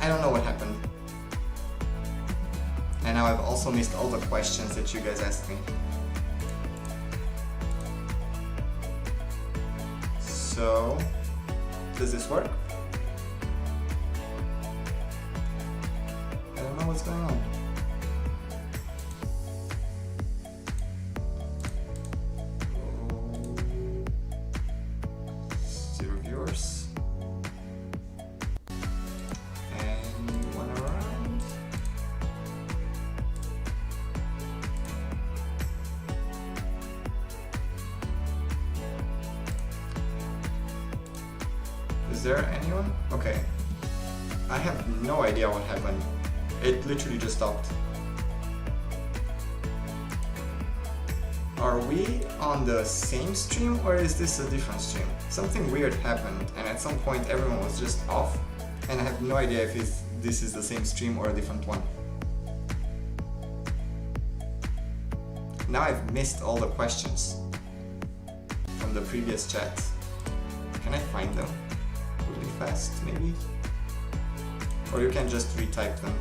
I don't know what happened. And now I've also missed all the questions that you guys asked me. So, does this work? I don't know what's going on. Zero viewers. Anyone around? Is there anyone? Okay. I have no idea what happened. It literally just stopped. Are we on the same stream or is this a different stream? Something weird happened and at some point everyone was just off and I have no idea if this is the same stream or a different one. Now I've missed all the questions from the previous chat. Can I find them really fast maybe? Or you can just retype them.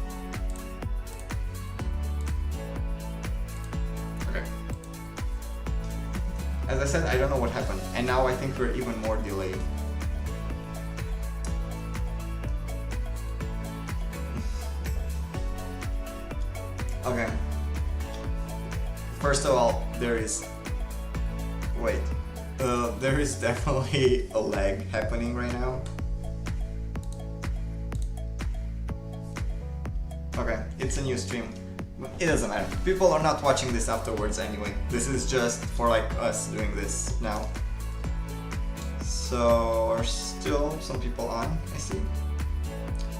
Okay. As I said, I don't know what happened, and now I think we're even more delayed. Okay. First of all, there is definitely a lag happening right now. Okay, it's a new stream. It doesn't matter. People are not watching this afterwards anyway. This is just for like us doing this now. So are still some people on, I see.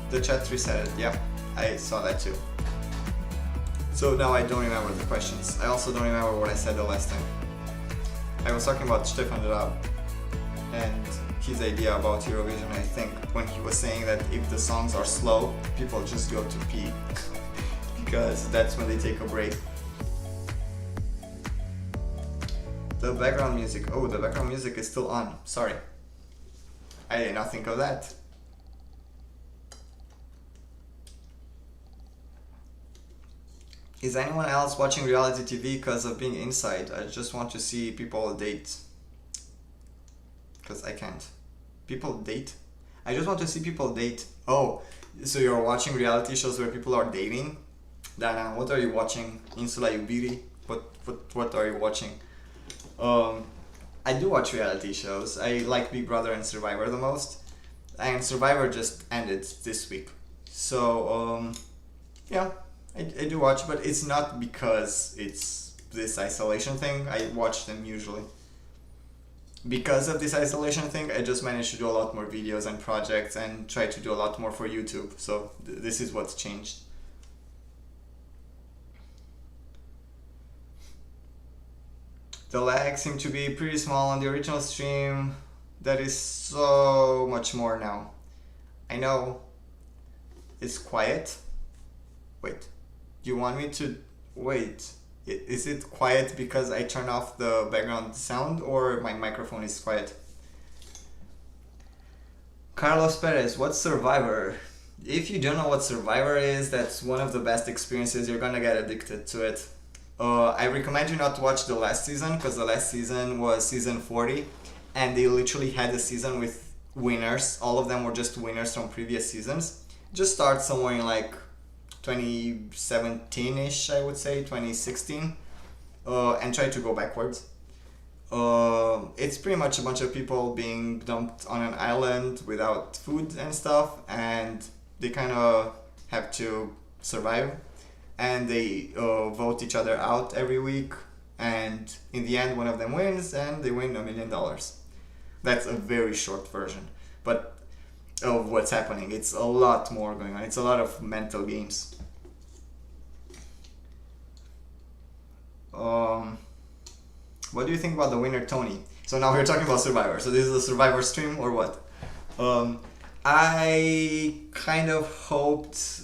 The chat reset it, yeah, I saw that too. So now I don't remember the questions. I also don't remember what I said the last time. I was talking about Stefan Raab and his idea about Eurovision, I think, when he was saying that if the songs are slow, people just go to pee. Because that's when they take a break. The background music. Oh, the background music is still on. Sorry. I did not think of that. Is anyone else watching reality TV because of being inside? I just want to see people date. Because I can't. People date? I just want to see people date. Oh, so you're watching reality shows where people are dating? Dana, what are you watching? Insula Iubiri? What are you watching? I do watch reality shows. I like Big Brother and Survivor the most. And Survivor just ended this week. So, yeah, I do watch, but it's not because it's this isolation thing. I watch them usually. Because of this isolation thing, I just managed to do a lot more videos and projects and try to do a lot more for YouTube. So this is what's changed. The lag seemed to be pretty small on the original stream. That is so much more now. I know it's quiet. Wait, you want me to wait? Is it quiet because I turn off the background sound or my microphone is quiet? Carlos Perez, what's Survivor? If you don't know what Survivor is, that's one of the best experiences. You're gonna get addicted to it. I recommend you not to watch the last season because the last season was season 40 and they literally had a season with winners. All of them were just winners from previous seasons. Just start somewhere in like 2017-ish, I would say, 2016, and try to go backwards. It's pretty much a bunch of people being dumped on an island without food and stuff, and they kind of have to survive. And they vote each other out every week, and in the end one of them wins and they win $1 million. That's a very short version, but of what's happening. It's a lot more going on. It's a lot of mental games. What do you think about the winner, Tony? So now we're talking about Survivor. So this is a Survivor stream or what? I kind of hoped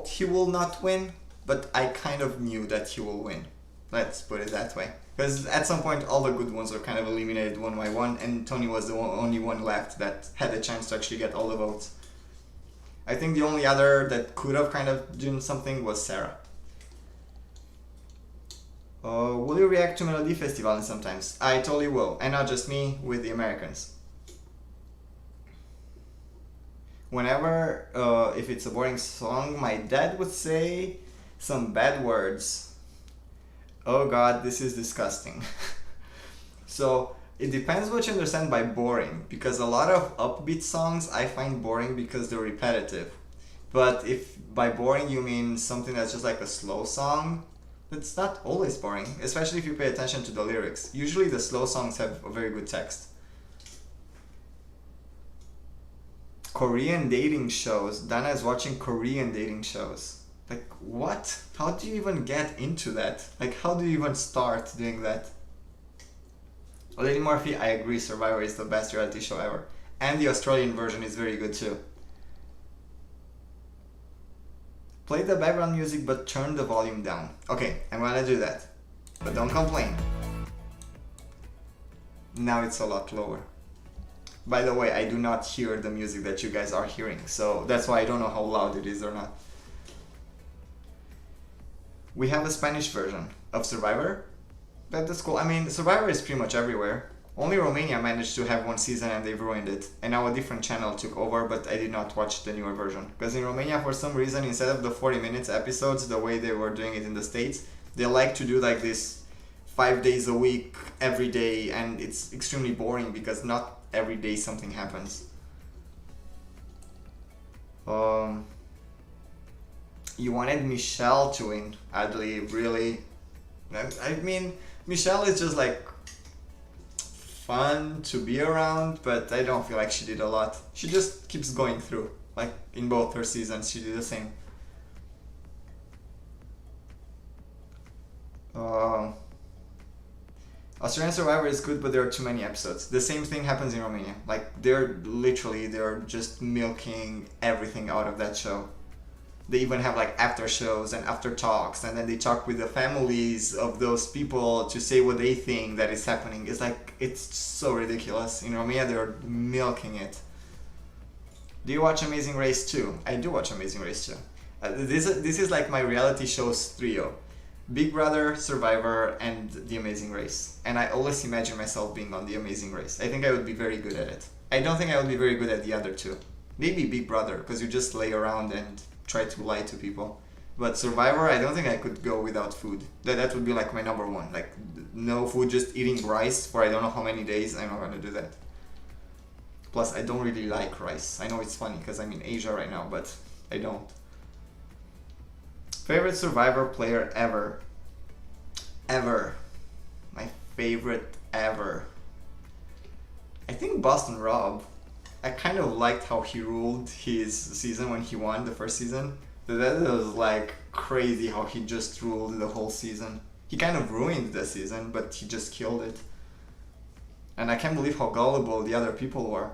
he will not win, but I kind of knew that he will win. Let's put it that way. Because at some point, all the good ones were kind of eliminated one by one, and Tony was the only one left that had the chance to actually get all the votes. I think the only other that could have kind of done something was Sarah. Will you react to Melody Festival sometimes? I totally will, and not just me, with the Americans. Whenever, if it's a boring song, my dad would say some bad words. Oh god, this is disgusting. So, it depends what you understand by boring, because a lot of upbeat songs I find boring because they're repetitive. But if by boring you mean something that's just like a slow song, it's not always boring, especially if you pay attention to the lyrics. Usually the slow songs have a very good text. Korean dating shows. Dana is watching Korean dating shows. Like, what? How do you even get into that? Like, how do you even start doing that? Lady Murphy, I agree, Survivor is the best reality show ever. And the Australian version is very good too. Play the background music but turn the volume down. Okay, I'm gonna do that. But don't complain. Now it's a lot lower. By the way, I do not hear the music that you guys are hearing, so that's why I don't know how loud it is or not. We have a Spanish version of Survivor. That's cool. I mean, Survivor is pretty much everywhere. Only Romania managed to have one season and they've ruined it. And now a different channel took over, but I did not watch the newer version. Because in Romania, for some reason, instead of the 40 minutes episodes, the way they were doing it in the States, they like to do like this 5 days a week, every day, and it's extremely boring because not every day something happens. You wanted Michelle to win, Adley, really? I mean, Michelle is just like fun to be around, but I don't feel like she did a lot. She just keeps going through. Like in both her seasons, she did the same. Australian Survivor is good, but there are too many episodes. The same thing happens in Romania. Like they're just milking everything out of that show. They even have like after shows and after talks, and then they talk with the families of those people to say what they think that is happening. It's like, it's so ridiculous. In Romania, they're milking it. Do you watch Amazing Race too? I do watch Amazing Race too. This is like my reality shows trio. Big Brother, Survivor, and The Amazing Race. And I always imagine myself being on The Amazing Race. I think I would be very good at it. I don't think I would be very good at the other two. Maybe Big Brother, because you just lay around and try to lie to people. But Survivor, I don't think I could go without food. That would be like my number one. Like, no food, just eating rice for I don't know how many days. I'm not gonna do that. Plus, I don't really like rice. I know it's funny because I'm in Asia right now, but I don't. Favorite Survivor player ever? Ever. My favorite ever. I think Boston Rob. I kind of liked how he ruled his season when he won the first season. That was like crazy how he just ruled the whole season. He kind of ruined the season, but he just killed it. And I can't believe how gullible the other people were.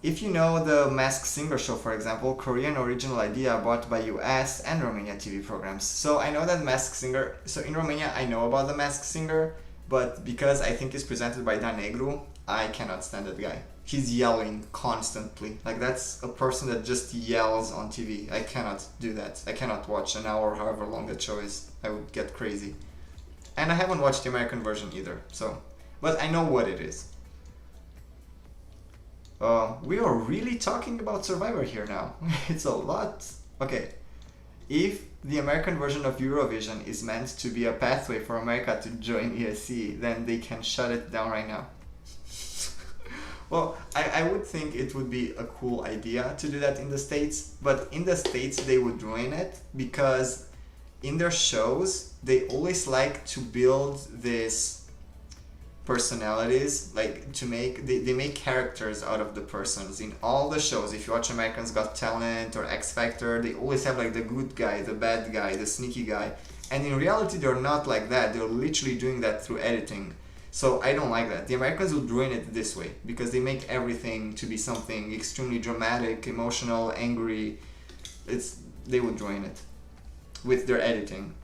If you know the Masked Singer show, for example, Korean original idea bought by US and Romania TV programs. So I know that Masked Singer, so in Romania I know about the Masked Singer, but because I think it's presented by Dan Negru, I cannot stand that guy. He's yelling constantly. Like, that's a person that just yells on TV. I cannot do that. I cannot watch an hour, however long that show is. I would get crazy. And I haven't watched the American version either, so, but I know what it is. We are really talking about Survivor here now. It's a lot. Okay, if the American version of Eurovision is meant to be a pathway for America to join ESC, then they can shut it down right now. Well, I would think it would be a cool idea to do that in the States, but in the States they would ruin it because in their shows they always like to build this personalities, like to make they make characters out of the persons in all the shows. If you watch Americans Got Talent or X Factor, they always have like the good guy, the bad guy, the sneaky guy, and in reality they're not like that. They're literally doing that through editing. So I don't like that. The Americans would ruin it this way because they make everything to be something extremely dramatic, emotional, angry. They would ruin it. with their editing.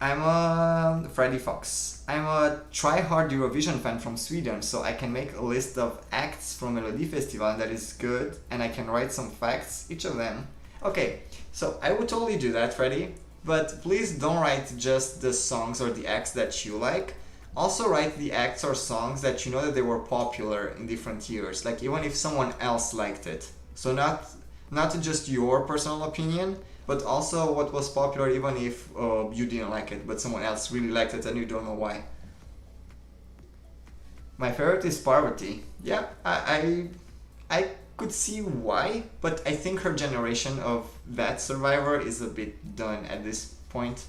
I'm a Freddy Fox. I'm a try-hard Eurovision fan from Sweden, so I can make a list of acts from Melodifestivalen that is good, and I can write some facts, each of them. Okay, so I would totally do that, Freddy, but please don't write just the songs or the acts that you like. Also write the acts or songs that you know that they were popular in different years, like even if someone else liked it. So not just your personal opinion, but also what was popular even if you didn't like it, but someone else really liked it and you don't know why. My favorite is Parvati. Yeah, I could see why, but I think her generation of that Survivor is a bit done at this point.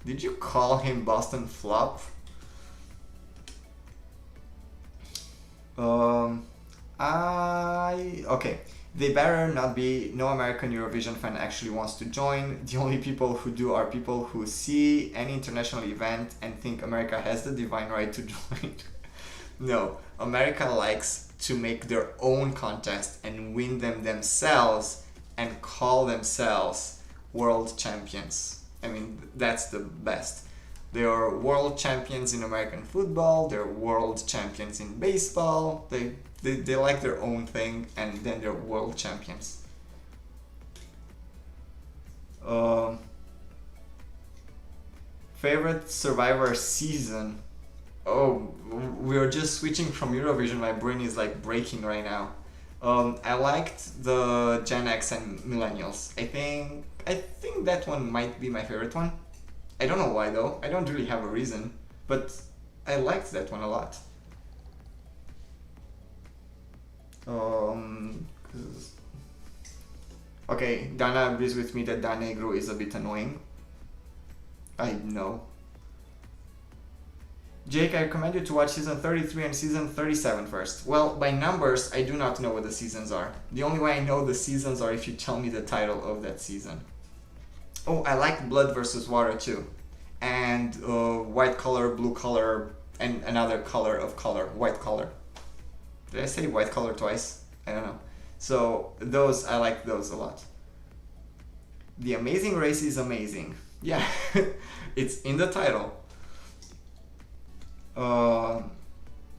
Did you call him Boston Flop? Okay. They better not be. No American Eurovision fan actually wants to join. The only people who do are people who see any international event and think America has the divine right to join. No, America likes to make their own contest and win them themselves and call themselves world champions. I mean, that's the best. They are world champions in American football, they're world champions in baseball, they like their own thing, and then they're world champions. Favorite Survivor season? Oh, we're just switching from Eurovision, my brain is like breaking right now. I liked the Gen X and Millennials. I think that one might be my favorite one. I don't know why though, I don't really have a reason, but I liked that one a lot. Okay, Dana agrees with me that Dan Negro is a bit annoying. I know. Jake, I recommend you to watch season 33 and season 37 first. Well, by numbers, I do not know what the seasons are. The only way I know the seasons are if you tell me the title of that season. Oh, I liked Blood versus Water too. And white color, blue color, and another color of color, white color. Did I say white color twice? I don't know. So those, I like those a lot. The Amazing Race is amazing. Yeah, it's in the title. I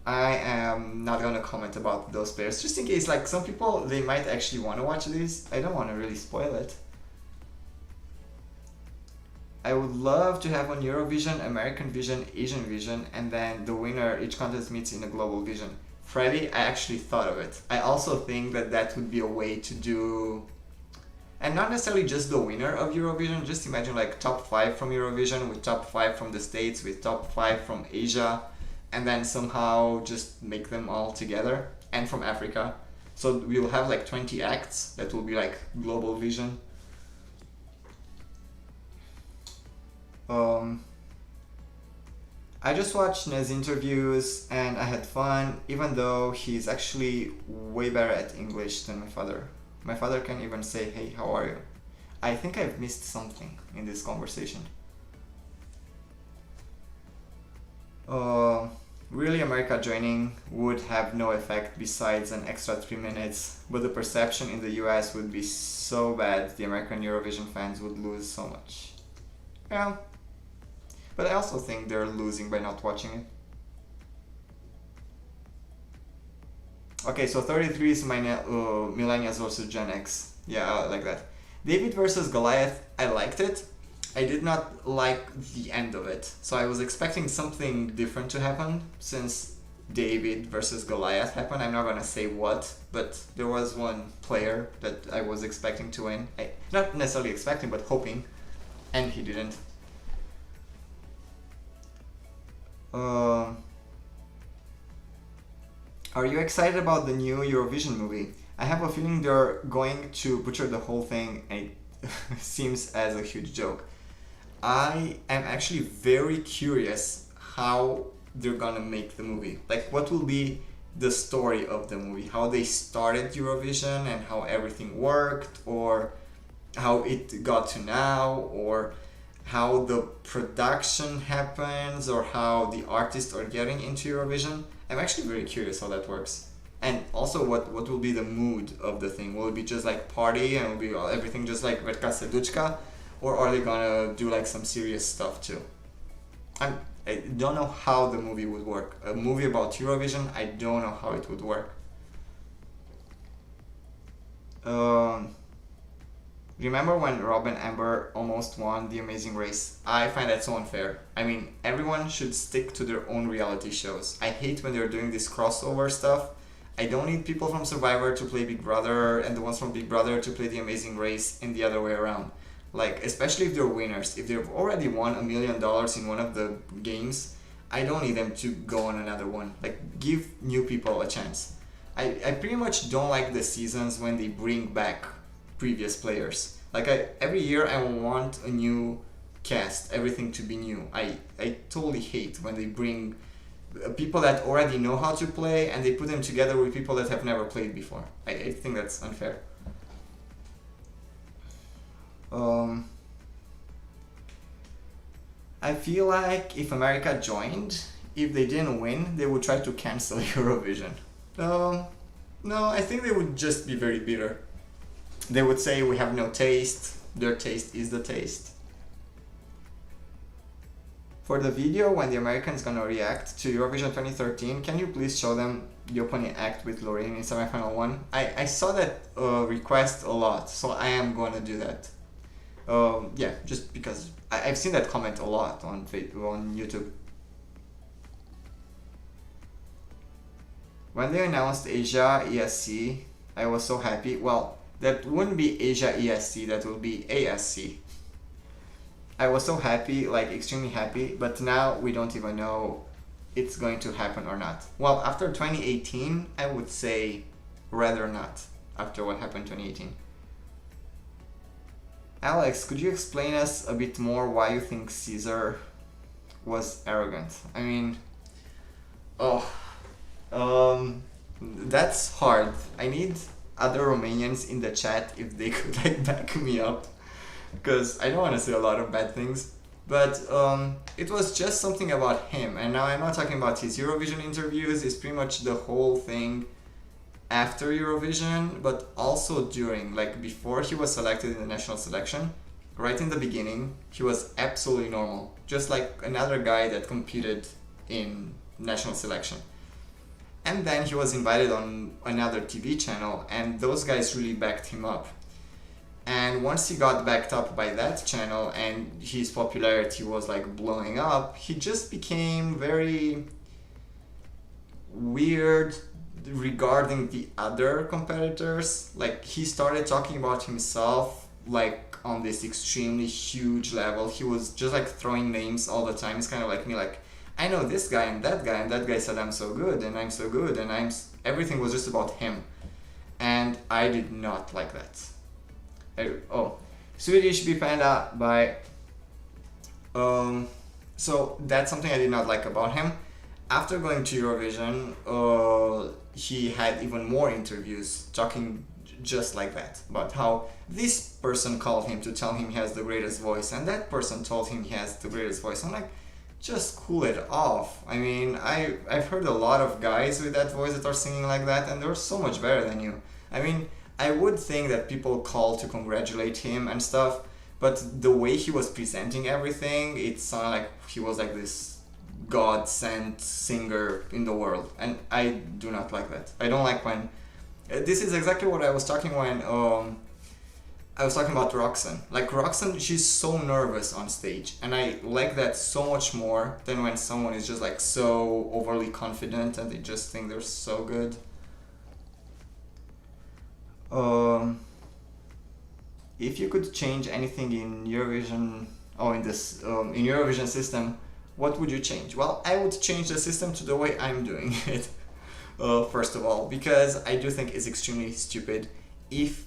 am not gonna comment about those players, just in case, like, some people, they might actually want to watch this. I don't want to really spoil it. I would love to have on Eurovision, American Vision, Asian Vision, and then the winner, each contest meets in a global vision. Freddy, I actually thought of it. I also think that that would be a way to do, and not necessarily just the winner of Eurovision, just imagine like top 5 from Eurovision with top 5 from the States with top 5 from Asia, and then somehow just make them all together, and from Africa. So we'll have like 20 acts that will be like global vision. I just watched Ned's interviews and I had fun, even though he's actually way better at English than my father. My father can even say, "Hey, how are you?" I think I've missed something in this conversation. Really, America joining would have no effect besides an extra 3 minutes, but the perception in the US would be so bad, the American Eurovision fans would lose so much. Yeah. But I also think they're losing by not watching it. Okay, so 33 is my Millennials versus Gen X. Yeah, I like that. David versus Goliath, I liked it. I did not like the end of it. So I was expecting something different to happen since David versus Goliath happened. I'm not gonna say what, but there was one player that I was expecting to win. Not necessarily expecting, but hoping, and he didn't. Are you excited about the new Eurovision movie? I have a feeling they're going to butcher the whole thing and it seems as a huge joke. I am actually very curious how they're gonna make the movie. Like, what will be the story of the movie? How they started Eurovision and how everything worked, or how it got to now, or how the production happens, or how the artists are getting into Eurovision. I'm actually very curious how that works. And also, what will be the mood of the thing? Will it be just like party and will be everything just like Vedka Seduchka, or are they gonna do like some serious stuff too? I don't know how the movie would work. A movie about Eurovision, I don't know how it would work. Um, Remember when Rob and Amber almost won The Amazing Race? I find that so unfair. I mean, everyone should stick to their own reality shows. I hate when they're doing this crossover stuff. I don't need people from Survivor to play Big Brother and the ones from Big Brother to play The Amazing Race and the other way around. Like, especially if they're winners. If they've already won $1 million in one of the games, I don't need them to go on another one. Like, give new people a chance. I pretty much don't like the seasons when they bring back previous players. Like every year I want a new cast, everything to be new. I totally hate when they bring people that already know how to play and they put them together with people that have never played before. I think that's unfair. I feel like if America joined, if they didn't win, they would try to cancel Eurovision. No, I think they would just be very bitter. They would say we have no taste, their taste is the taste. For the video when the Americans gonna react to Eurovision 2013, can you please show them the opening act with Lorraine in semifinal 1? I saw that request a lot, so I am gonna do that. Yeah, just because I've seen that comment a lot on YouTube. When they announced Asia ESC, I was so happy. Well, that wouldn't be Asia ESC, that would be ASC. I was so happy, like extremely happy, but now we don't even know it's going to happen or not. Well, after 2018, I would say rather not, after what happened in 2018. Alex, could you explain us a bit more why you think Caesar was arrogant? I mean, that's hard. I need other Romanians in the chat if they could like back me up, because I don't want to say a lot of bad things, but it was just something about him. And now I'm not talking about his Eurovision interviews, it's pretty much the whole thing after Eurovision, but also during, like before he was selected in the national selection. Right in the beginning he was absolutely normal, just like another guy that competed in national selection. And then he was invited on another TV channel and those guys really backed him up. And once he got backed up by that channel and his popularity was like blowing up, he just became very weird regarding the other competitors. Like he started talking about himself like on this extremely huge level. He was just like throwing names all the time. It's kind of like me, like, I know this guy and that guy said I'm so good and I'm so good and everything was just about him. And I did not like that. Swedish B Panda by so that's something I did not like about him. After going to Eurovision, he had even more interviews talking just like that, about how this person called him to tell him he has the greatest voice and that person told him he has the greatest voice. I'm like, just cool it off. I mean, I've heard a lot of guys with that voice that are singing like that and they're so much better than you. I mean, I would think that people call to congratulate him and stuff, but the way he was presenting everything, it sounded like he was like this God-sent singer in the world, and I do not like that. I don't like when... This is exactly what I was talking when I was talking about Roxanne. Like Roxanne, she's so nervous on stage, and I like that so much more than when someone is just like so overly confident and they just think they're so good. If you could change anything in Eurovision, in Eurovision system, what would you change? Well, I would change the system to the way I'm doing it. First of all, because I do think it's extremely stupid. If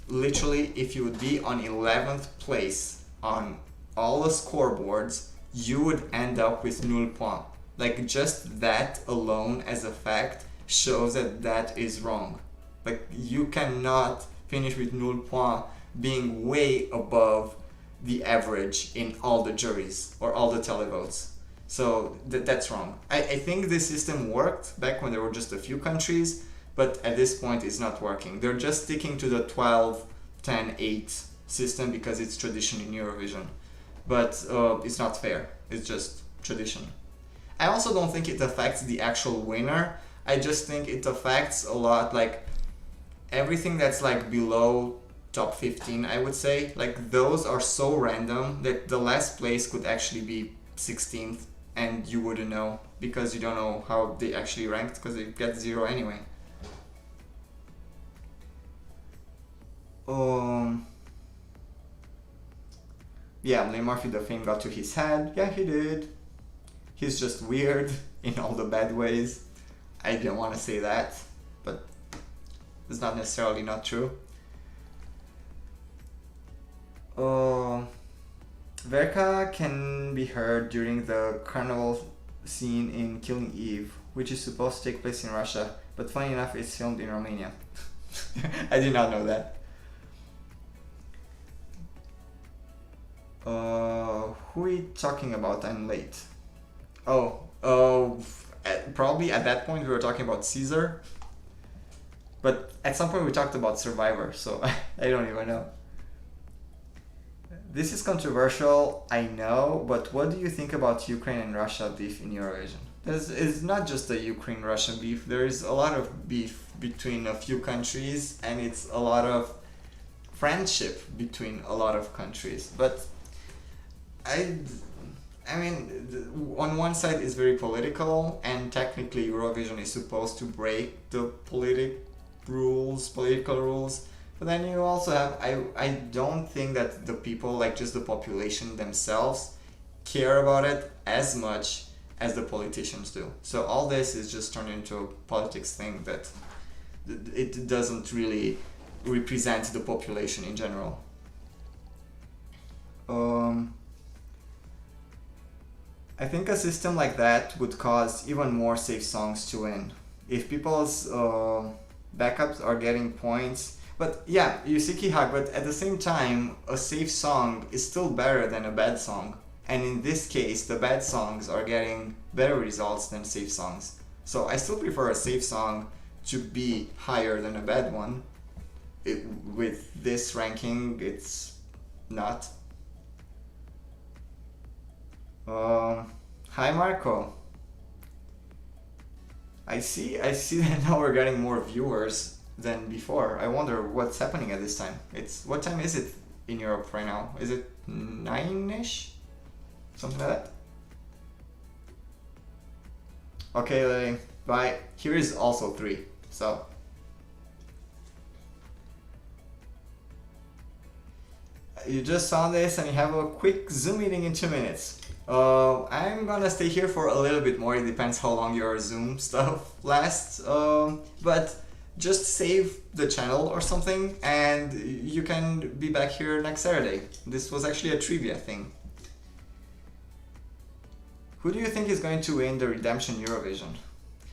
you would be on 11th place on all the scoreboards, you would end up with 0 points. Like just that alone as a fact shows that is wrong. Like you cannot finish with 0 points being way above the average in all the juries or all the televotes. So that's wrong. I think this system worked back when there were just a few countries, but at this point it's not working. They're just sticking to the 12, 10, 8 system because it's tradition in Eurovision. But it's not fair. It's just tradition. I also don't think it affects the actual winner. I just think it affects a lot, like everything that's like below top 15, I would say. Like those are so random that the last place could actually be 16th and you wouldn't know because you don't know how they actually ranked because they get 0 anyway. Yeah, Lee Murphy, the fame got to his head. Yeah, he did. He's just weird in all the bad ways. I didn't want to say that, but it's not necessarily not true. Verka can be heard during the carnival scene in Killing Eve, which is supposed to take place in Russia, but funny enough, it's filmed in Romania. I did not know that. Who are we talking about? I'm late. Probably at that point we were talking about Caesar, but at some point we talked about Survivor, so I don't even know. This is controversial, I know, but what do you think about Ukraine and Russia beef in Eurovision? It's not just a Ukraine-Russia beef, there is a lot of beef between a few countries, and it's a lot of friendship between a lot of countries, but I mean, on one side it's very political, and technically Eurovision is supposed to break the political rules. But then you also have, I don't think that the people, like just the population themselves, care about it as much as the politicians do. So all this is just turned into a politics thing that it doesn't really represent the population in general. I think a system like that would cause even more safe songs to win. If people's backups are getting points, but yeah, you see Kihak, but at the same time, a safe song is still better than a bad song. And in this case, the bad songs are getting better results than safe songs. So I still prefer a safe song to be higher than a bad one. With this ranking, it's not. Hi Marco. I see that now we're getting more viewers than before. I wonder what's happening at this time. What time is it in Europe right now? Is it 9-ish? Something like that? Okay, Lily, bye. Here is also 3, so. You just saw this and you have a quick Zoom meeting in 2 minutes. I'm gonna stay here for a little bit more. It depends how long your Zoom stuff lasts. But just save the channel or something and you can be back here next Saturday. This was actually a trivia thing. Who do you think is going to win the Redemption Eurovision?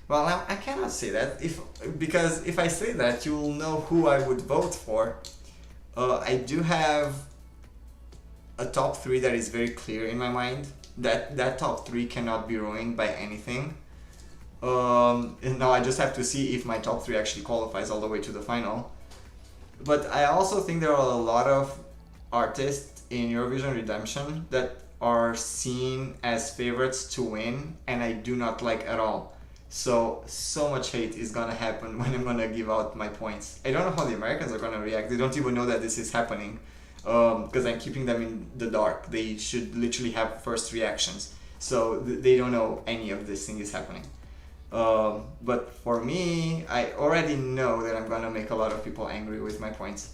Well, now I cannot say that because if I say that, you will know who I would vote for. I do have a top 3 that is very clear in my mind. That top 3 cannot be ruined by anything. Now I just have to see if my top 3 actually qualifies all the way to the final. But I also think there are a lot of artists in Eurovision Redemption that are seen as favorites to win, and I do not like at all. So much hate is gonna happen when I'm gonna give out my points. I don't know how the Americans are gonna react. They don't even know that this is happening. Because I'm keeping them in the dark. They should literally have first reactions. So they don't know any of this thing is happening. But for me, I already know that I'm gonna make a lot of people angry with my points.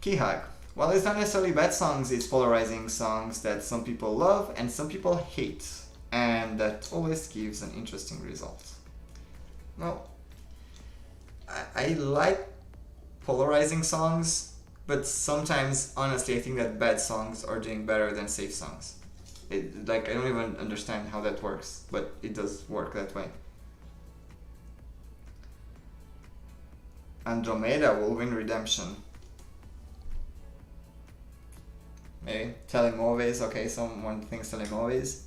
Kihag. Well, it's not necessarily bad songs, it's polarizing songs that some people love and some people hate. And that always gives an interesting result. Well, I like polarizing songs, but sometimes, honestly, I think that bad songs are doing better than safe songs. I don't even understand how that works, but it does work that way. Andromeda will win Redemption. Maybe. Telemovies, okay, someone thinks Telemovies.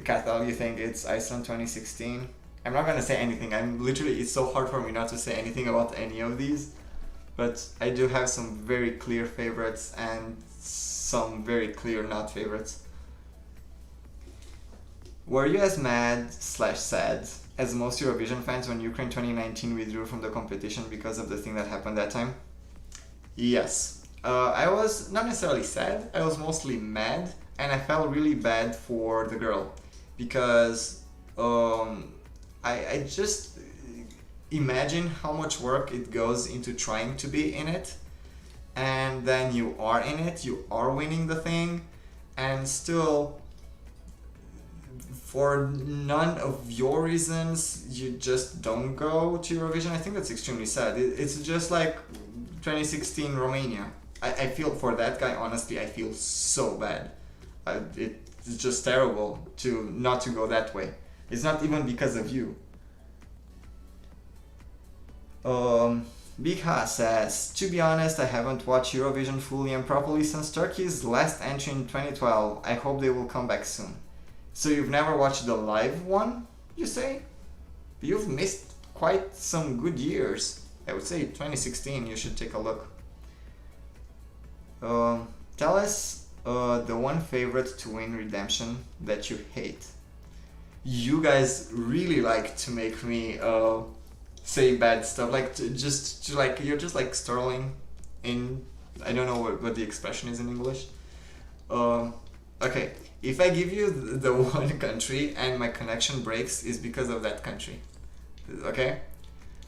Cathal, you think it's Iceland 2016? I'm not gonna say anything. It's so hard for me not to say anything about any of these. But I do have some very clear favorites and some very clear not favorites. Were you as mad slash sad as most Eurovision fans when Ukraine 2019 withdrew from the competition because of the thing that happened that time? Yes. I was not necessarily sad, I was mostly mad, and I felt really bad for the girl because I just imagine how much work it goes into trying to be in it, and then you are in it, you are winning the thing, and still for none of your reasons you just don't go to Eurovision. I think that's extremely sad. It's just like 2016 Romania. I feel for that guy, honestly, I feel so bad. It's just terrible to not to go that way. It's not even because of you. Bigha says, to be honest, I haven't watched Eurovision fully and properly since Turkey's last entry in 2012. I hope they will come back soon. So you've never watched the live one, you say? You've missed quite some good years. I would say 2016, you should take a look. Tell us the one favorite to win Redemption that you hate. You guys really like to make me say bad stuff, like you're just like Sterling in, I don't know what the expression is in English. Okay, if I give you the one country and my connection breaks, is because of that country. Okay?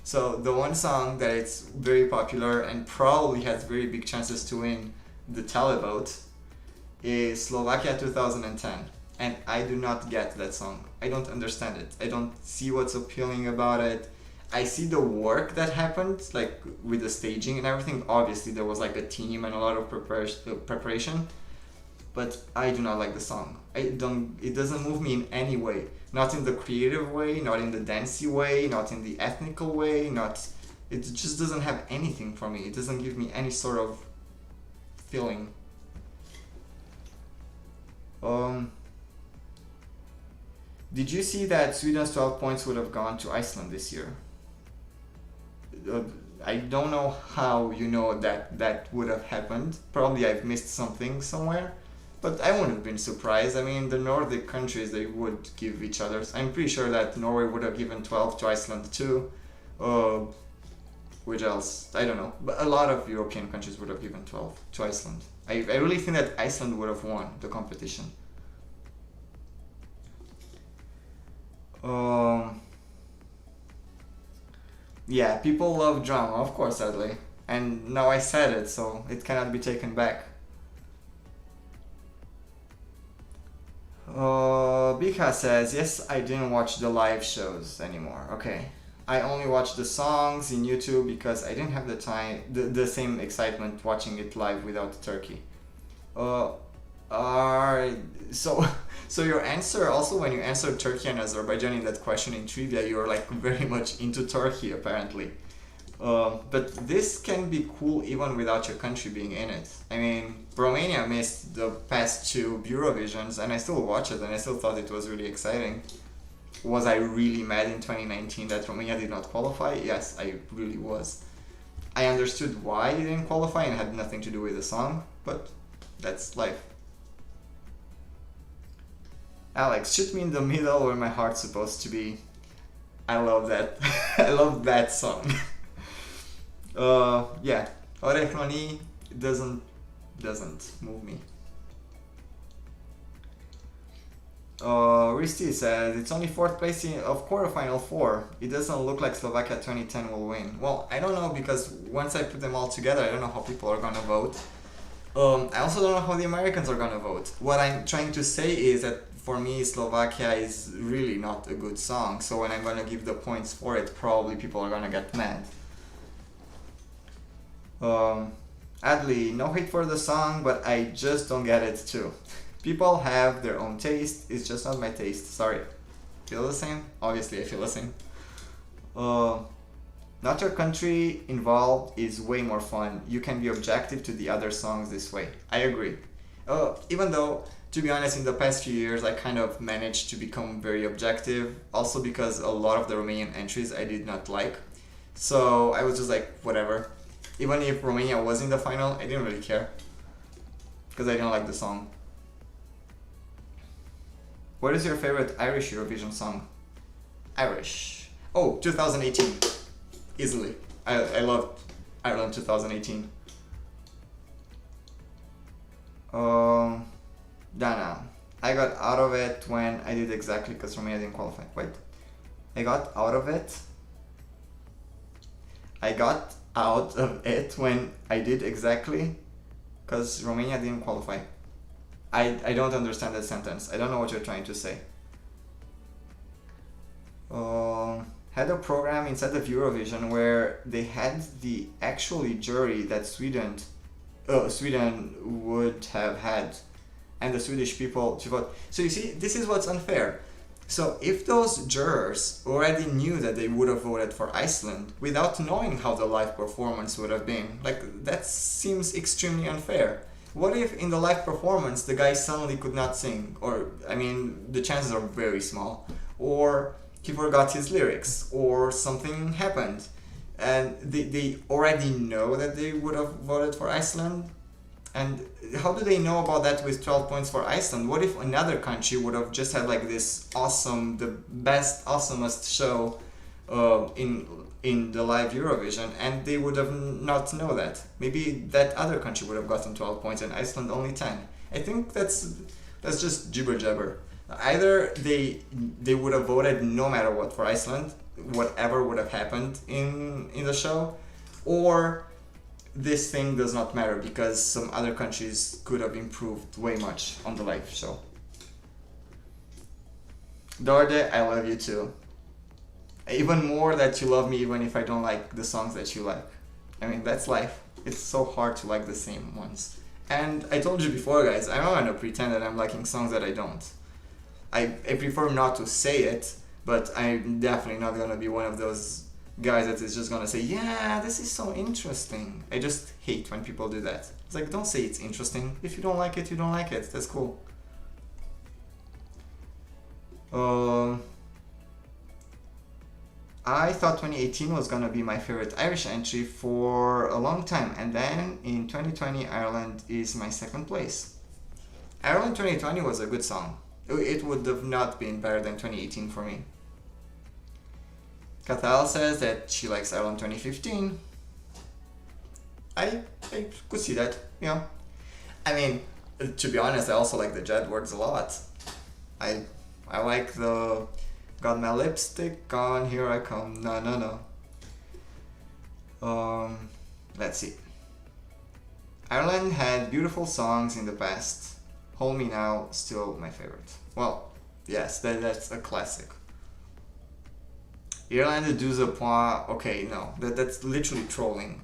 So the one song that it's very popular and probably has very big chances to win the televote is Slovakia 2010. And I do not get that song. I don't understand it. I don't see what's appealing about it. I see the work that happened, like with the staging and everything. Obviously there was like a team and a lot of preparation. But I do not like the song. It doesn't move me in any way. Not in the creative way, not in the dancey way, not in the ethnical way, it just doesn't have anything for me. It doesn't give me any sort of feeling. Did you see that Sweden's 12 points would have gone to Iceland this year? I don't know how you know that would have happened. Probably I've missed something somewhere. But I wouldn't have been surprised. I mean, the Nordic countries, they would give each other. I'm pretty sure that Norway would have given 12 to Iceland too. Which else? I don't know. But a lot of European countries would have given 12 to Iceland. I really think that Iceland would have won the competition. Yeah, people love drama, of course, sadly. And now I said it, so it cannot be taken back. Bika says, yes, I didn't watch the live shows anymore. Okay. I only watched the songs in YouTube because I didn't have the time, the same excitement watching it live without Turkey. So your answer, also when you answered Turkey and Azerbaijan in that question in trivia, you're like very much into Turkey apparently. But this can be cool even without your country being in it. I mean, Romania missed the past two Eurovisions and I still watch it and I still thought it was really exciting. Was I really mad in 2019 that Romania did not qualify? Yes, I really was. I understood why it didn't qualify and had nothing to do with the song, but that's life. Alex, shoot me in the middle where my heart's supposed to be. I love that. I love that song. Yeah, Orechnoni doesn't move me. Risti says it's only 4th place of quarterfinal 4. It doesn't look like Slovakia 2010 will win. Well, I don't know because once I put them all together, I don't know how people are gonna vote. I also don't know how the Americans are gonna vote. What I'm trying to say is that for me, Slovakia is really not a good song. So when I'm gonna give the points for it, probably people are gonna get mad. Adley, no hate for the song, but I just don't get it too. People have their own taste, it's just not my taste, sorry. Feel the same? Obviously I feel the same. Not your country involved is way more fun. You can be objective to the other songs this way. I agree. Even though to be honest, in the past few years, I kind of managed to become very objective. Also because a lot of the Romanian entries I did not like. So I was just like, whatever. Even if Romania was in the final, I didn't really care. Because I didn't like the song. What is your favorite Irish Eurovision song? Irish. Oh, 2018. Easily. I loved Ireland 2018. Dana. I got out of it when I did exactly because Romania didn't qualify. Wait. I got out of it. I got out of it when I did exactly because Romania didn't qualify. I don't understand that sentence. I don't know what you're trying to say. Had a program inside of Eurovision where they had the actually jury that Sweden would have had, and the Swedish people to vote. So you see, this is what's unfair. So if those jurors already knew that they would have voted for Iceland without knowing how the live performance would have been, like that seems extremely unfair. What if in the live performance the guy suddenly could not sing, or I mean the chances are very small, or he forgot his lyrics, or something happened, and they already know that they would have voted for Iceland? And how do they know about that with 12 points for Iceland? What if another country would have just had like this awesome, the best, awesomest show in the live Eurovision, and they would have not know that? Maybe that other country would have gotten 12 points and Iceland only 10. I think that's just jibber jabber. Either they would have voted no matter what for Iceland, whatever would have happened in the show, or this thing does not matter because some other countries could have improved way much on the live show. Dorde, I love you too. Even more that you love me even if I don't like the songs that you like. I mean, that's life. It's so hard to like the same ones. And I told you before, guys, I'm not gonna pretend that I'm liking songs that I don't. I prefer not to say it, but I'm definitely not gonna be one of those guys that is just gonna say, yeah, this is so interesting. I just hate when people do that. It's like, don't say it's interesting. If you don't like it, you don't like it. That's cool. I thought 2018 was gonna be my favorite Irish entry for a long time, and then in 2020 Ireland is my second place. Ireland 2020 was a good song. It would have not been better than 2018 for me. Cathal says that she likes Ireland 2015. I could see that, you know. I mean, to be honest, I also like the Jet words a lot. I like the got my lipstick on, here I come, no. Let's see. Ireland had beautiful songs in the past. Hold Me Now, still my favorite. Well, yes, that's a classic. Irlande 12 points, okay, no, that's literally trolling.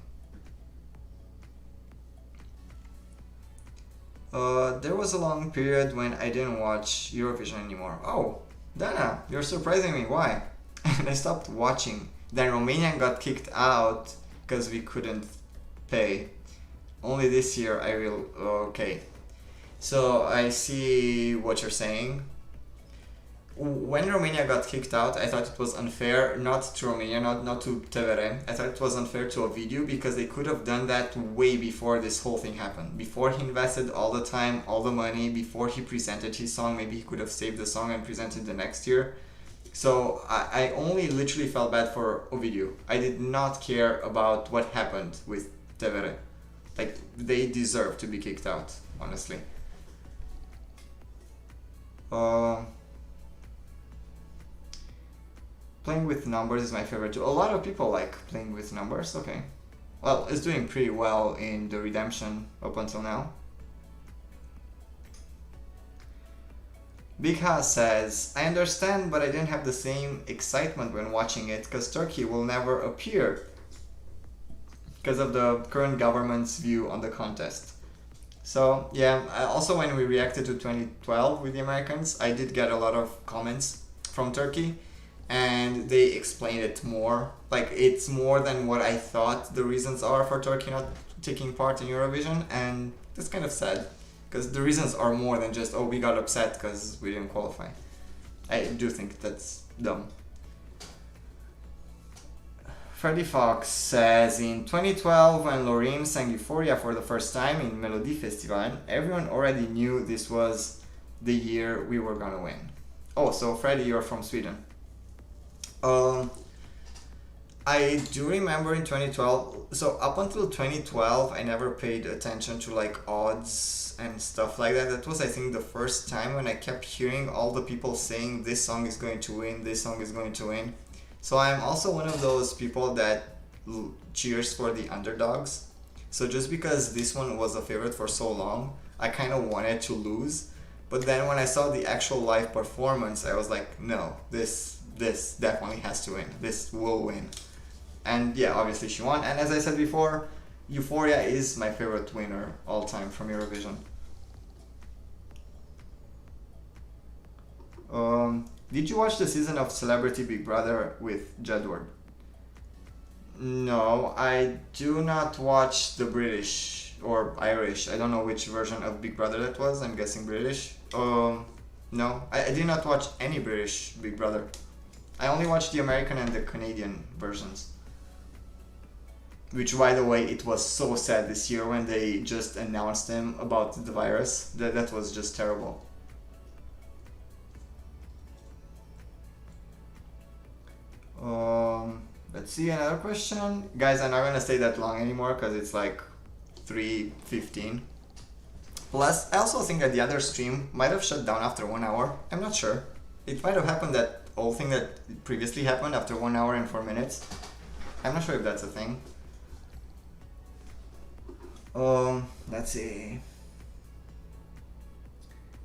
There was a long period when I didn't watch Eurovision anymore. Oh, Dana, you're surprising me, why? And I stopped watching. Then Romania got kicked out because we couldn't pay. Only this year I will, okay. So I see what you're saying. When Romania got kicked out, I thought it was unfair, not to Romania, not to TVR. I thought it was unfair to Ovidiu because they could have done that way before this whole thing happened. Before he invested all the time, all the money, before he presented his song, maybe he could have saved the song and presented the next year. So I only literally felt bad for Ovidiu. I did not care about what happened with TVR. Like, they deserve to be kicked out, honestly. Playing with numbers is my favorite too. A lot of people like playing with numbers, okay. Well, it's doing pretty well in the redemption up until now. Big Ha says, I understand, but I didn't have the same excitement when watching it because Turkey will never appear because of the current government's view on the contest. So yeah, also when we reacted to 2012 with the Americans, I did get a lot of comments from Turkey. And they explained it more. Like, it's more than what I thought the reasons are for Turkey not taking part in Eurovision, and that's kind of sad. Because the reasons are more than just, oh, we got upset because we didn't qualify. I do think that's dumb. Freddy Fox says, in 2012 when Loreen sang Euphoria for the first time in Melody Festival, everyone already knew this was the year we were gonna win. Oh, so Freddy, you're from Sweden. I do remember in 2012, so up until 2012 I never paid attention to like odds and stuff like that. That was, I think, the first time when I kept hearing all the people saying this song is going to win, this song is going to win. So I'm also one of those people that cheers for the underdogs. So just because this one was a favorite for so long, I kind of wanted to lose. But then when I saw the actual live performance, I was like, no, this definitely has to win. This will win. And yeah, obviously she won. And as I said before, Euphoria is my favorite winner all time from Eurovision. Did you watch the season of Celebrity Big Brother with Jedward? No, I do not watch the British or Irish. I don't know which version of Big Brother that was. I'm guessing British. No, I did not watch any British Big Brother. I only watched the American and the Canadian versions. Which, by the way, it was so sad this year when they just announced them about the virus. That was just terrible. Let's see, another question. Guys, I'm not gonna stay that long anymore because it's like 3:15. Plus, I also think that the other stream might have shut down after 1 hour. I'm not sure. It might have happened, that whole thing that previously happened after 1 hour and 4 minutes. I'm not sure if that's a thing. Let's see.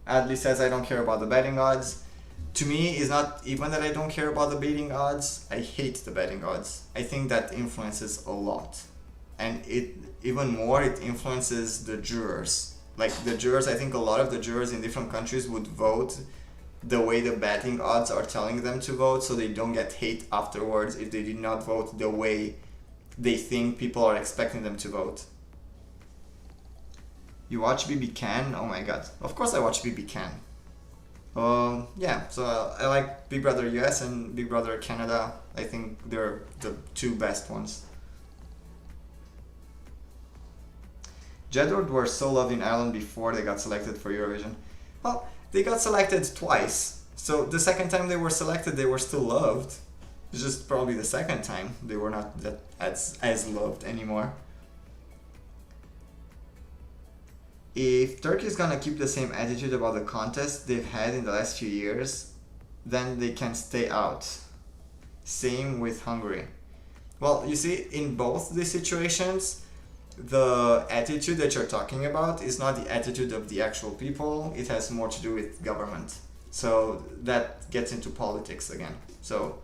Adley says, I don't care about the betting odds. To me, it's not even that I don't care about the betting odds. I hate the betting odds. I think that influences a lot. And it even more, it influences the jurors. Like the jurors, I think a lot of the jurors in different countries would vote the way the betting odds are telling them to vote, so they don't get hate afterwards if they did not vote the way they think people are expecting them to vote. You watch BB Can? Oh my god. Of course I watch BB Can. Yeah, so I like Big Brother US and Big Brother Canada. I think they're the two best ones. Jedward were so loved in Ireland before they got selected for Eurovision. Well, they got selected twice. So the second time they were selected, they were still loved. It's just probably the second time they were not that as loved anymore. If Turkey is gonna keep the same attitude about the contest they've had in the last few years, then they can stay out. Same with Hungary. Well, you see, in both these situations, the attitude that you're talking about is not the attitude of the actual people. It has more to do with government. So that gets into politics again. So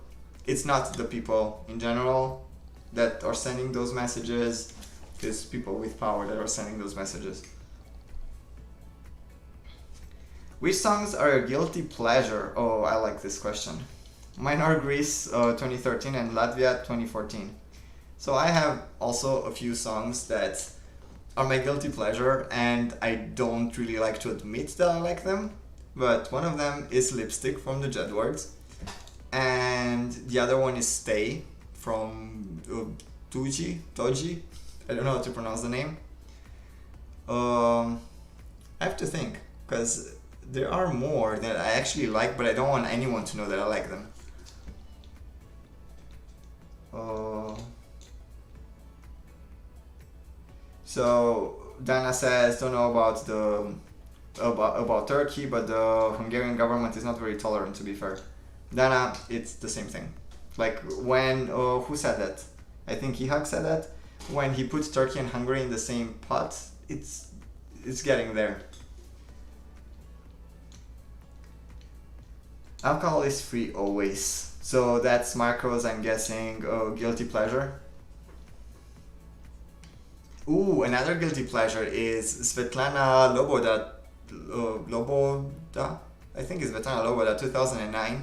it's not the people in general that are sending those messages, it's people with power that are sending those messages. Which songs are a guilty pleasure? Oh, I like this question. Mine are Greece 2013 and Latvia 2014. So I have also a few songs that are my guilty pleasure, and I don't really like to admit that I like them. But one of them is Lipstick from the Jedwards, and the other one is Stay from Toji. I don't know how to pronounce the name. I have to think, because there are more that I actually like, but I don't want anyone to know that I like them. So Dana says, don't know about about Turkey, but the Hungarian government is not very tolerant, to be fair. Dana, it's the same thing. Like when who said that? I think Ihag said that. When he puts Turkey and Hungary in the same pot, it's getting there. Alcohol is free always. So that's Marco's, I'm guessing, guilty pleasure. Ooh, another guilty pleasure is Svetlana Loboda, I think it's Svetlana Loboda, 2009.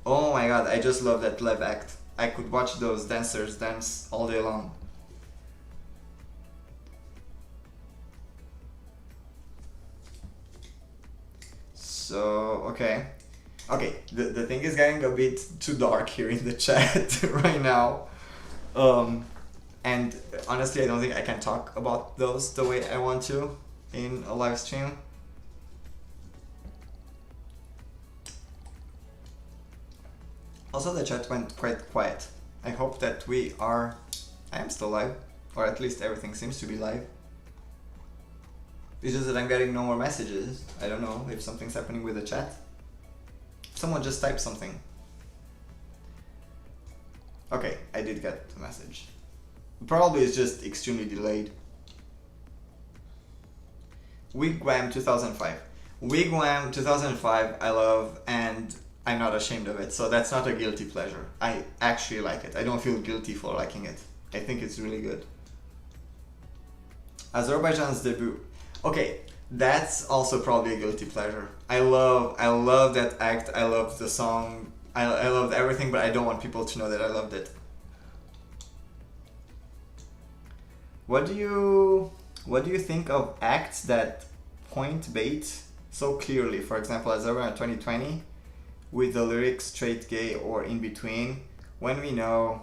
Oh my god, I just love that live act. I could watch those dancers dance all day long. So, okay. Okay, the thing is getting a bit too dark here in the chat right now. And honestly, I don't think I can talk about those the way I want to in a live stream. Also, the chat went quite quiet. I hope that I am still live, or at least everything seems to be live. It's just that I'm getting no more messages. I don't know if something's happening with the chat. Someone just typed something. Okay, I did get the message. Probably it's just extremely delayed. Wigwam 2005. Wigwam 2005 I love, and I'm not ashamed of it, so that's not a guilty pleasure. I actually like it. I don't feel guilty for liking it. I think it's really good. Azerbaijan's debut. Okay, that's also probably a guilty pleasure. I love that act. I love the song. I loved everything, but I don't want people to know that I loved it. What do you think of acts that point bait so clearly? For example, Azerbaijan 2020, with the lyrics straight, gay, or in between, when we know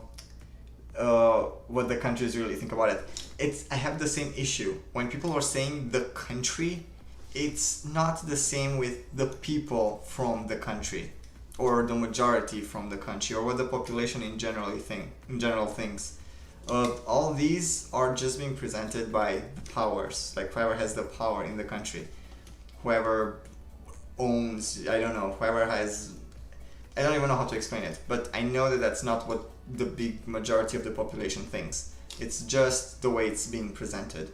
what the countries really think about it. I have the same issue. When people are saying the country, it's not the same with the people from the country, or the majority from the country, or what the population in general thinks. All these are just being presented by the powers, like whoever has the power in the country, whoever owns, I don't know, whoever has, I don't even know how to explain it, but I know that that's not what the big majority of the population thinks. It's just the way it's being presented.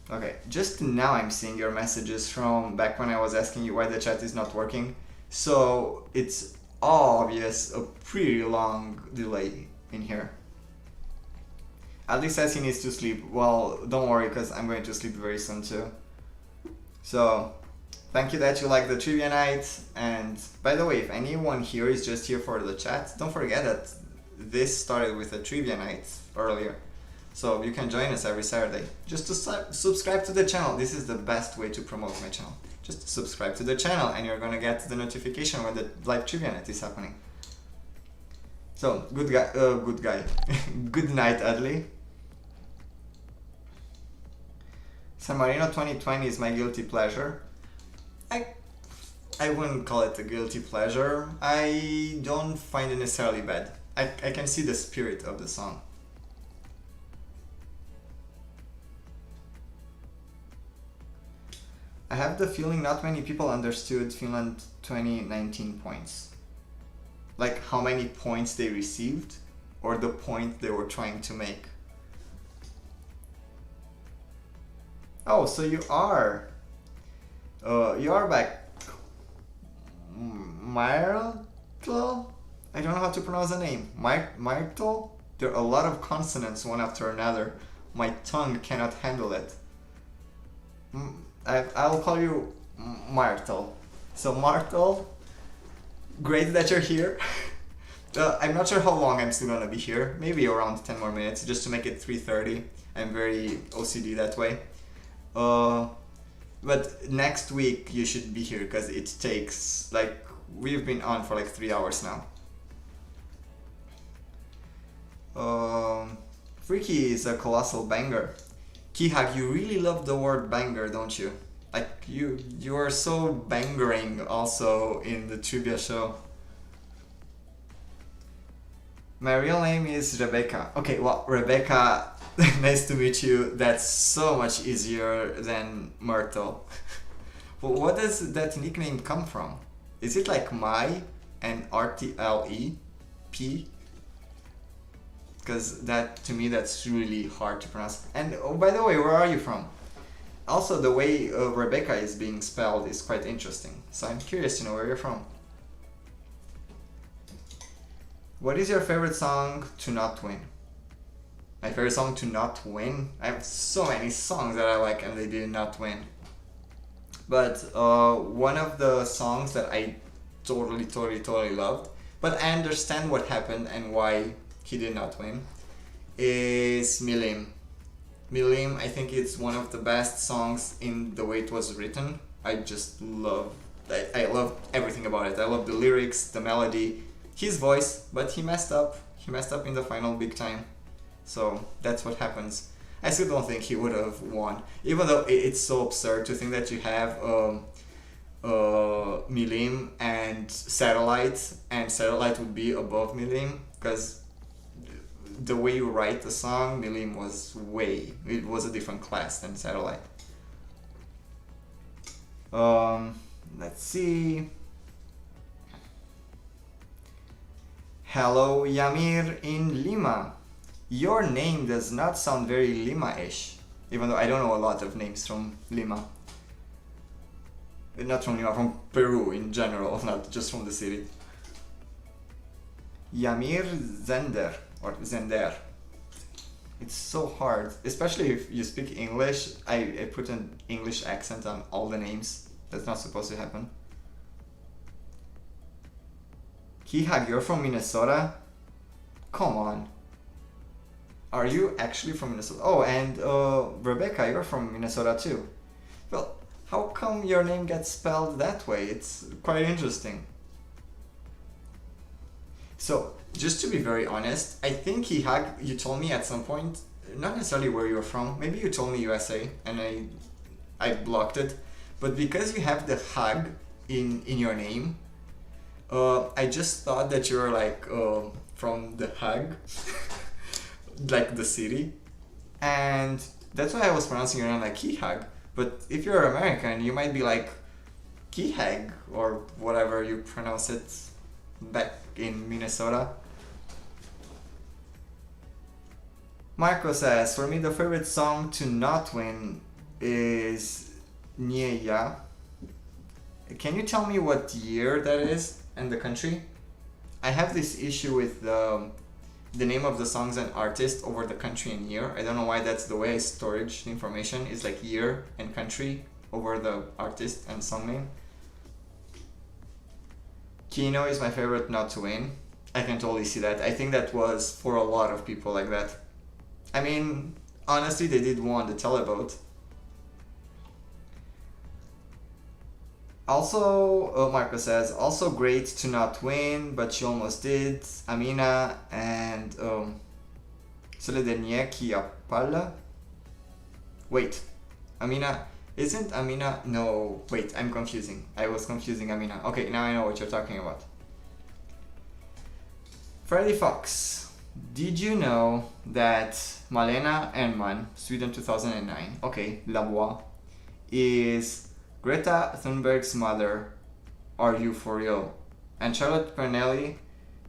Okay, just now I'm seeing your messages from back when I was asking you why the chat is not working. So it's obvious a pretty long delay in here. Ali says he needs to sleep. Well, don't worry, because I'm going to sleep very soon too. So thank you that you like the trivia night. And by the way, if anyone here is just here for the chat, don't forget that this started with a trivia night earlier. So you can join us every Saturday. Just to subscribe to the channel. This is the best way to promote my channel. Just subscribe to the channel and you're gonna get the notification when the live trivia night is happening. So, good guy. Good night, Adley. San Marino 2020 is my guilty pleasure. I wouldn't call it a guilty pleasure. I don't find it necessarily bad. I can see the spirit of the song. I have the feeling not many people understood Finland 2019 points. Like how many points they received, or the point they were trying to make. Oh, so you are back. Myrtle? I don't know how to pronounce the name. Myrtle? There are a lot of consonants one after another. My tongue cannot handle it. I'll call you Myrtle. So Myrtle, great that you're here. I'm not sure how long I'm still gonna be here. Maybe around 10 more minutes, just to make it 3:30. I'm very OCD that way. But next week you should be here, because it takes, like, we've been on for like 3 hours now. Freaky is a colossal banger. Kihag, you really love the word banger, don't you? Like, you are so bangering also in the trivia show. My real name is Rebecca. Okay, well, Rebecca, nice to meet you. That's so much easier than Myrtle. Well, what does that nickname come from? Is it like my and RTLEP? Because that, to me, that's really hard to pronounce. And oh, by the way, where are you from? Also, the way Rebecca is being spelled is quite interesting. So I'm curious to know where you're from. What is your favorite song to not win? My favorite song to not win? I have so many songs that I like and they did not win. But one of the songs that I totally loved, but I understand what happened and why he did not win, is Milim. Milim, I think it's one of the best songs in the way it was written. I just love, I love everything about it. I love the lyrics, the melody, his voice, but he messed up. He messed up in the final big time. So that's what happens. I still don't think he would have won, even though it's so absurd to think that you have Milim and Satellite would be above Milim, because the way you write the song, Milim it was a different class than Satellite. Let's see. Hello, Yamir in Lima. Your name does not sound very Lima-ish, even though I don't know a lot of names from Lima. Not from Lima, from Peru in general, not just from the city. Yamir Zender. It's so hard, especially if you speak English. I put an English accent on all the names. That's not supposed to happen. Kihag, you're from Minnesota? Come on. Are you actually from Minnesota? Oh, and Rebecca, you're from Minnesota too. Well, how come your name gets spelled that way? It's quite interesting. So, just to be very honest, I think you told me at some point, not necessarily where you're from, maybe you told me USA, and I blocked it, but because you have the Hag in your name, I just thought that you were like from the Hag, like the city, and that's why I was pronouncing your name like Kihag. But if you're American, you might be like Kihag or whatever you pronounce it back in Minnesota. Marco says, for me the favorite song to not win is Nieja. Can you tell me what year that is and the country? I have this issue with the name of the songs and artist over the country and year. I don't know why that's the way I storage the information. It's like year and country over the artist and song name. Kino is my favorite not to win. I can totally see that. I think that was for a lot of people like that. I mean, honestly, they did won the televote. Also, Marco says, also great to not win, but she almost did. Amina and Soledenia Kiapala. Wait, Amina, isn't Amina? No, wait, I'm confusing. I was confusing Amina. Okay, now I know what you're talking about. Freddy Fox, did you know that Malena Ernman, Sweden 2009, okay, La Voix, is Greta Thunberg's mother? Are you for real? And Charlotte Pernelli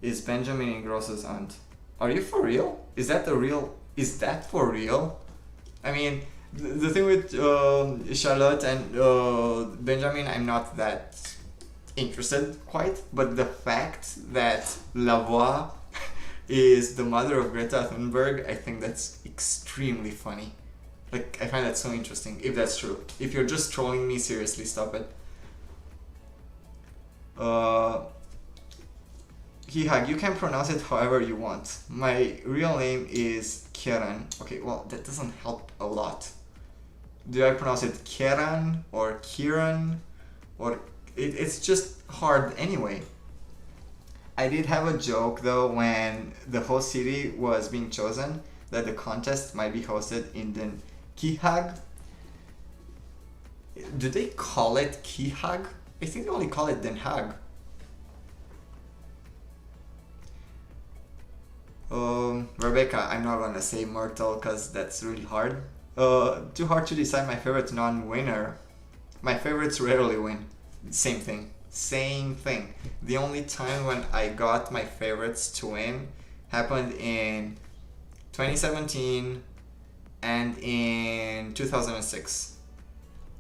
is Benjamin Ingrosso's aunt. Are you for real? Is that for real? I mean, the thing with Charlotte and Benjamin, I'm not that interested quite, but the fact that La Voix is the mother of Greta Thunberg, I think that's extremely funny. Like, I find that so interesting, if that's true. If you're just trolling me, seriously, stop it. Hihag, you can pronounce it however you want. My real name is Kieran. Okay, well, that doesn't help a lot. Do I pronounce it Kieran or Kieran? Or it's just hard anyway. I did have a joke though when the host city was being chosen that the contest might be hosted in the Kihag. Do they call it Kihag? I think they only call it Den Haag. Rebecca, I'm not gonna say Myrtle because that's really hard. Too hard to decide my favorite non-winner. My favorites rarely win. Same thing. The only time when I got my favorites to win happened in 2017 and in 2006.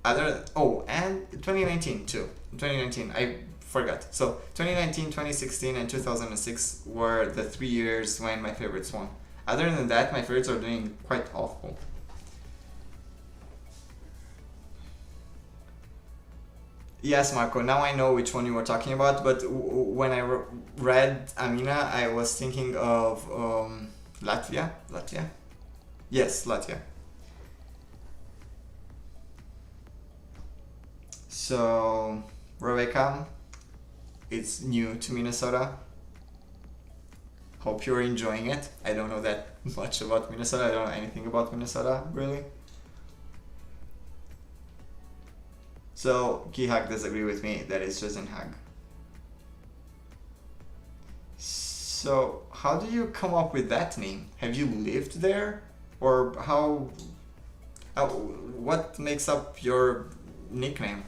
And 2019 too. 2019, I forgot. So 2019, 2016, and 2006 were the 3 years when my favorites won. Other than that, my favorites are doing quite awful. Yes, Marco, now I know which one you were talking about, but when I read Amina, I was thinking of Latvia? Yes, Latvia. So, Rebecca, it's new to Minnesota. Hope you're enjoying it. I don't know that much about Minnesota. I don't know anything about Minnesota, really. So, Kihag does agree with me that it's just in Hag. So, how do you come up with that name? Have you lived there? Or what makes up your nickname?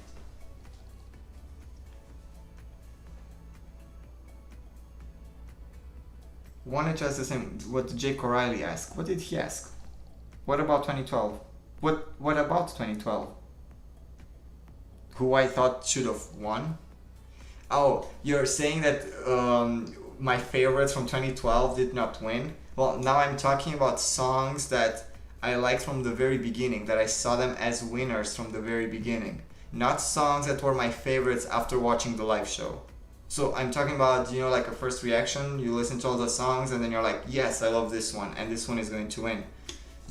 Wanted to ask the same, what did Jake O'Reilly ask? What did he ask? What about 2012? What about 2012? Who I thought should have won? Oh, you're saying that my favorites from 2012 did not win? Well, now I'm talking about songs that I liked from the very beginning, that I saw them as winners from the very beginning. Not songs that were my favorites after watching the live show. So I'm talking about, like a first reaction, you listen to all the songs and then you're like, yes, I love this one and this one is going to win.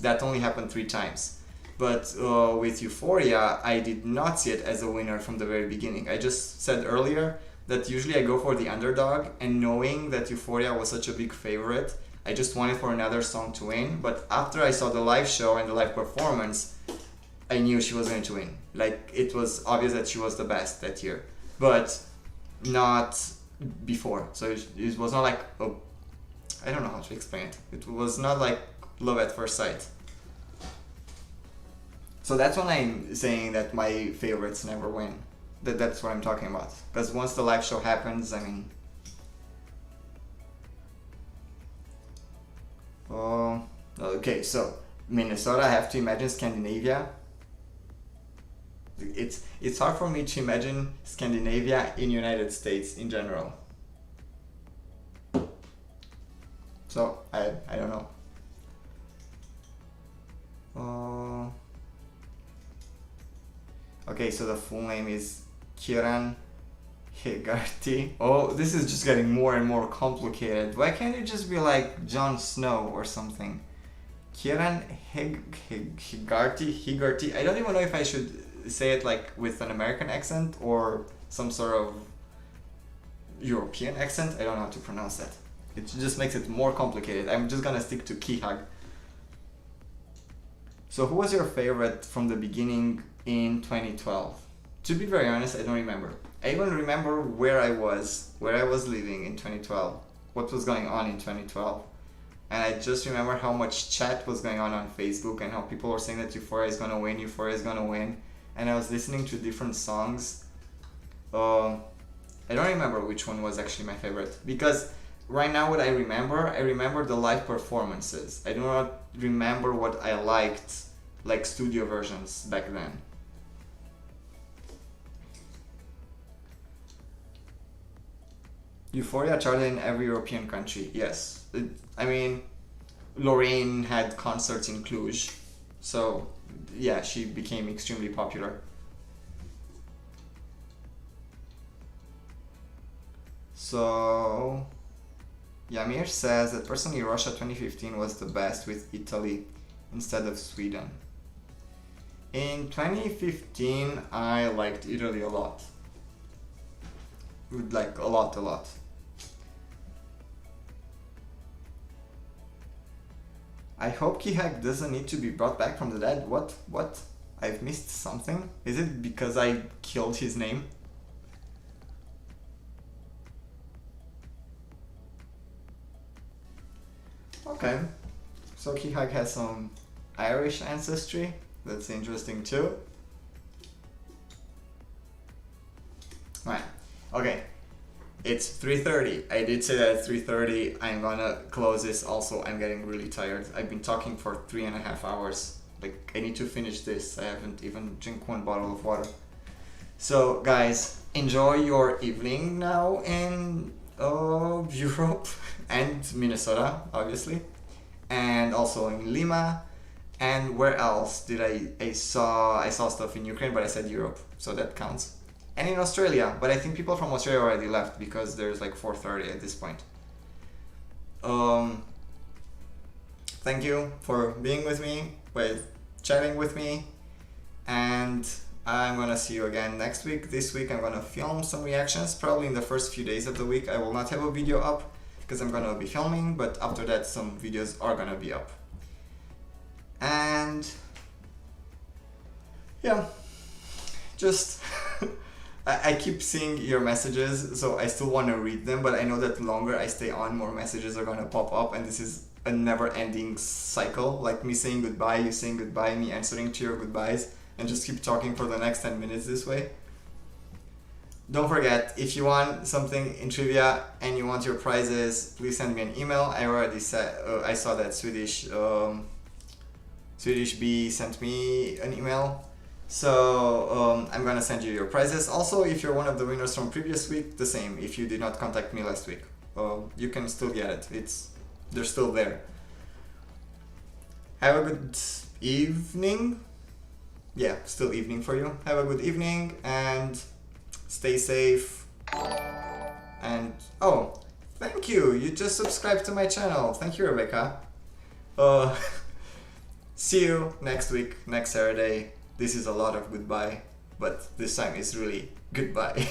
That only happened 3 times. But with Euphoria, I did not see it as a winner from the very beginning. I just said earlier that usually I go for the underdog, and knowing that Euphoria was such a big favorite, I just wanted for another song to win. But after I saw the live show and the live performance, I knew she was going to win. Like, it was obvious that she was the best that year. But not before. So it was not like, I don't know how to explain it. It was not like love at first sight. So that's when I'm saying that my favorites never win. That's what I'm talking about. Because once the live show happens, I mean... okay, so Minnesota, I have to imagine Scandinavia. It's hard for me to imagine Scandinavia in United States in general. So, I don't know. Okay, so the full name is Kieran Hegarty. Oh, this is just getting more and more complicated. Why can't it just be like Jon Snow or something? Kieran Hegarty. I don't even know if I should say it like with an American accent or some sort of European accent. I don't know how to pronounce that. It just makes it more complicated. I'm just gonna stick to Kihag. So who was your favorite from the beginning in 2012? To be very honest, I don't remember. I even remember where I was living in 2012, what was going on in 2012. And I just remember how much chat was going on Facebook and how people were saying that Euphoria is gonna win. And I was listening to different songs. I don't remember which one was actually my favorite, because right now what I remember the live performances. I do not remember what I liked, like studio versions back then. Euphoria charted in every European country, yes. I mean, Lorraine had concerts in Cluj, so yeah, she became extremely popular. So, Yamir says that personally Russia 2015 was the best with Italy instead of Sweden. In 2015, I liked Italy a lot. Like a lot. I hope Kihak doesn't need to be brought back from the dead. What? I've missed something? Is it because I killed his name? Okay. So Kihak has some Irish ancestry. That's interesting too. Right. Okay. It's 3:30. I did say that at 3:30. I'm gonna close this. Also, I'm getting really tired. I've been talking for 3.5 hours. Like, I need to finish this. I haven't even drank one bottle of water. So, guys, enjoy your evening now in Europe and Minnesota, obviously, and also in Lima. And where else did I saw stuff in Ukraine, but I said Europe, so that counts. And in Australia, but I think people from Australia already left because there's like 4:30 at this point. Thank you for being with me, chatting with me, and I'm gonna see you again next week. This week I'm gonna film some reactions. Probably in the first few days of the week I will not have a video up because I'm gonna be filming, but after that some videos are gonna be up. And yeah, just I keep seeing your messages, so I still want to read them, but I know that the longer I stay on, more messages are gonna pop up, and this is a never-ending cycle, like me saying goodbye, you saying goodbye, me answering to your goodbyes, and just keep talking for the next 10 minutes this way. Don't forget, if you want something in trivia and you want your prizes, please send me an email. I already said, I saw that Swedish B sent me an email. So I'm gonna send you your prizes. Also, if you're one of the winners from previous week, the same. If you did not contact me last week, you can still get it. They're still there. Have a good evening. Yeah, still evening for you. Have a good evening and stay safe. And oh, thank you. You just subscribed to my channel. Thank you, Rebecca. See you next week, next Saturday. This is a lot of goodbye, but this time is really goodbye.